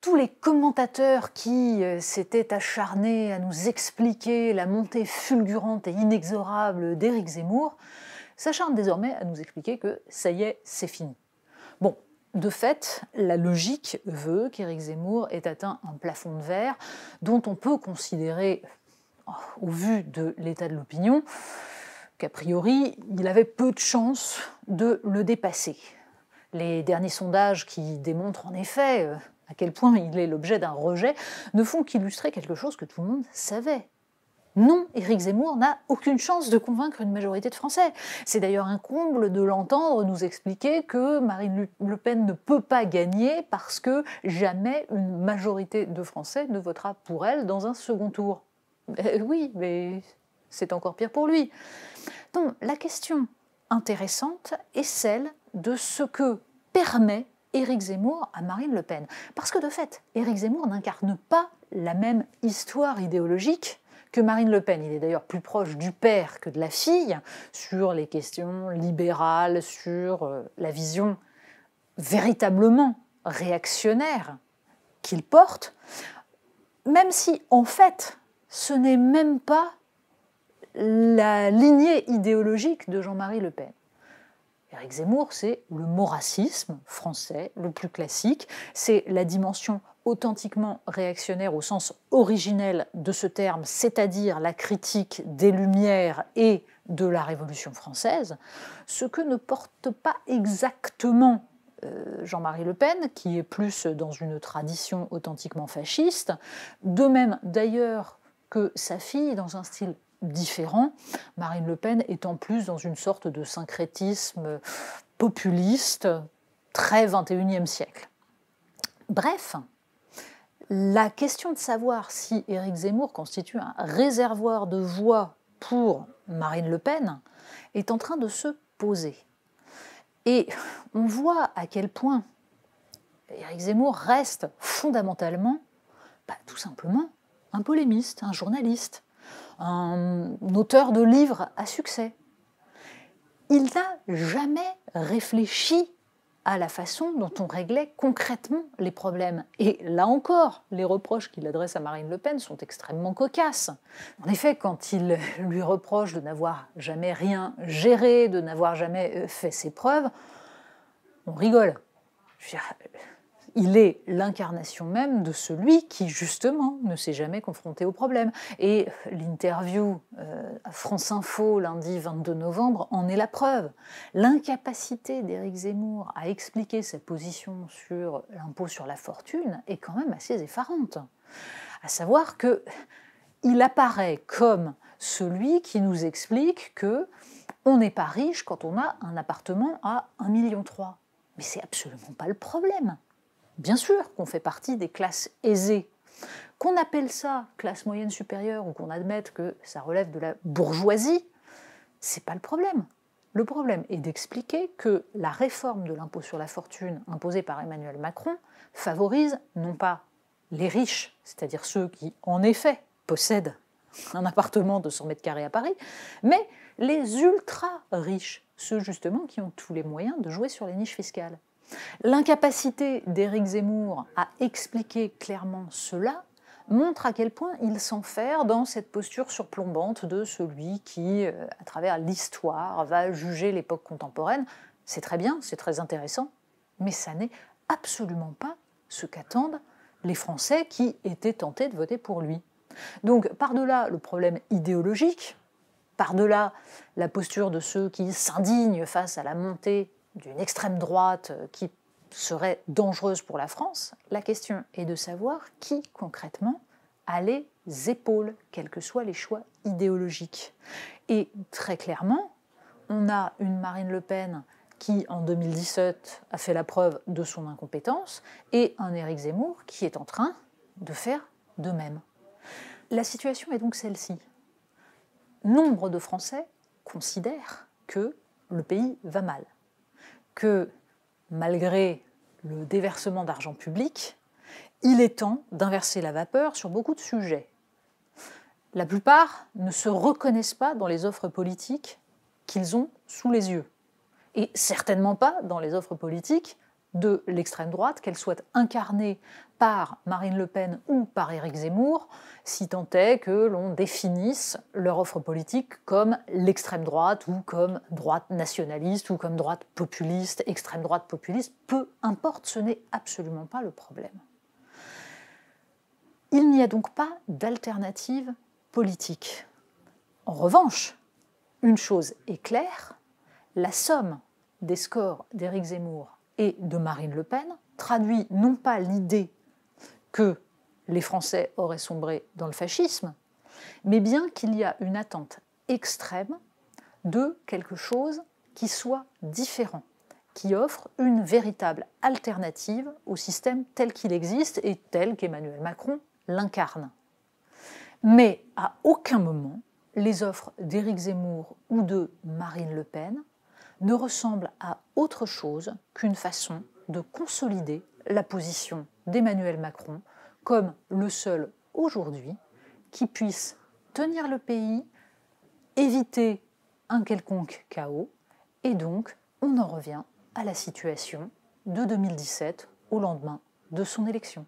tous les commentateurs qui s'étaient acharnés à nous expliquer la montée fulgurante et inexorable d'Éric Zemmour s'acharnent désormais à nous expliquer que ça y est, c'est fini. Bon, de fait, la logique veut qu'Éric Zemmour ait atteint un plafond de verre dont on peut considérer, au vu de l'état de l'opinion, qu'a priori, il avait peu de chances de le dépasser. Les derniers sondages qui démontrent en effet à quel point il est l'objet d'un rejet ne font qu'illustrer quelque chose que tout le monde savait. Non, Éric Zemmour n'a aucune chance de convaincre une majorité de Français. C'est d'ailleurs un comble de l'entendre nous expliquer que Marine Le Pen ne peut pas gagner parce que jamais une majorité de Français ne votera pour elle dans un second tour. Oui, mais c'est encore pire pour lui. Donc la question intéressante est celle de ce que permet Éric Zemmour à Marine Le Pen. Parce que de fait, Éric Zemmour n'incarne pas la même histoire idéologique que Marine Le Pen. Il est d'ailleurs plus proche du père que de la fille sur les questions libérales, sur la vision véritablement réactionnaire qu'il porte, même si en fait ce n'est même pas la lignée idéologique de Jean-Marie Le Pen. Éric Zemmour, c'est le maurassisme français, le plus classique, c'est la dimension authentiquement réactionnaire au sens originel de ce terme, c'est-à-dire la critique des Lumières et de la Révolution française, ce que ne porte pas exactement Jean-Marie Le Pen, qui est plus dans une tradition authentiquement fasciste, de même d'ailleurs que sa fille, dans un style différent, Marine Le Pen étant plus dans une sorte de syncrétisme populiste, très XXIe siècle. Bref, la question de savoir si Éric Zemmour constitue un réservoir de voix pour Marine Le Pen est en train de se poser. Et on voit à quel point Éric Zemmour reste fondamentalement, tout simplement, un polémiste, un journaliste, un auteur de livres à succès. Il n'a jamais réfléchi à la façon dont on réglait concrètement les problèmes. Et là encore, les reproches qu'il adresse à Marine Le Pen sont extrêmement cocasses. En effet, quand il lui reproche de n'avoir jamais rien géré, de n'avoir jamais fait ses preuves, on rigole. Il est l'incarnation même de celui qui, justement, ne s'est jamais confronté au problème. Et l'interview à France Info, lundi 22 novembre, en est la preuve. L'incapacité d'Éric Zemmour à expliquer sa position sur l'impôt sur la fortune est quand même assez effarante. À savoir qu'il apparaît comme celui qui nous explique qu'on n'est pas riche quand on a un appartement à 1,3 million. Mais c'est absolument pas le problème. Bien sûr qu'on fait partie des classes aisées. Qu'on appelle ça classe moyenne supérieure ou qu'on admette que ça relève de la bourgeoisie, c'est pas le problème. Le problème est d'expliquer que la réforme de l'impôt sur la fortune imposée par Emmanuel Macron favorise non pas les riches, c'est-à-dire ceux qui, en effet, possèdent un appartement de 100 mètres carrés à Paris, mais les ultra-riches, ceux justement qui ont tous les moyens de jouer sur les niches fiscales. L'incapacité d'Éric Zemmour à expliquer clairement cela montre à quel point il s'enferre dans cette posture surplombante de celui qui, à travers l'histoire, va juger l'époque contemporaine. C'est très bien, c'est très intéressant, mais ça n'est absolument pas ce qu'attendent les Français qui étaient tentés de voter pour lui. Donc, par-delà le problème idéologique, par-delà la posture de ceux qui s'indignent face à la montée d'une extrême droite qui serait dangereuse pour la France, la question est de savoir qui, concrètement, a les épaules, quels que soient les choix idéologiques. Et très clairement, on a une Marine Le Pen qui, en 2017, a fait la preuve de son incompétence, et un Éric Zemmour qui est en train de faire de même. La situation est donc celle-ci. Nombre de Français considèrent que le pays va mal, que malgré le déversement d'argent public, il est temps d'inverser la vapeur sur beaucoup de sujets. La plupart ne se reconnaissent pas dans les offres politiques qu'ils ont sous les yeux, et certainement pas dans les offres politiques de l'extrême droite, qu'elle soit incarnée par Marine Le Pen ou par Éric Zemmour, si tant est que l'on définisse leur offre politique comme l'extrême droite ou comme droite nationaliste ou comme droite populiste, extrême droite populiste, peu importe, ce n'est absolument pas le problème. Il n'y a donc pas d'alternative politique. En revanche, une chose est claire, la somme des scores d'Éric Zemmour et de Marine Le Pen traduit non pas l'idée que les Français auraient sombré dans le fascisme, mais bien qu'il y a une attente extrême de quelque chose qui soit différent, qui offre une véritable alternative au système tel qu'il existe et tel qu'Emmanuel Macron l'incarne. Mais à aucun moment, les offres d'Éric Zemmour ou de Marine Le Pen ne ressemblent à autre chose qu'une façon de consolider la position d'Emmanuel Macron comme le seul aujourd'hui qui puisse tenir le pays, éviter un quelconque chaos, et donc on en revient à la situation de 2017 au lendemain de son élection.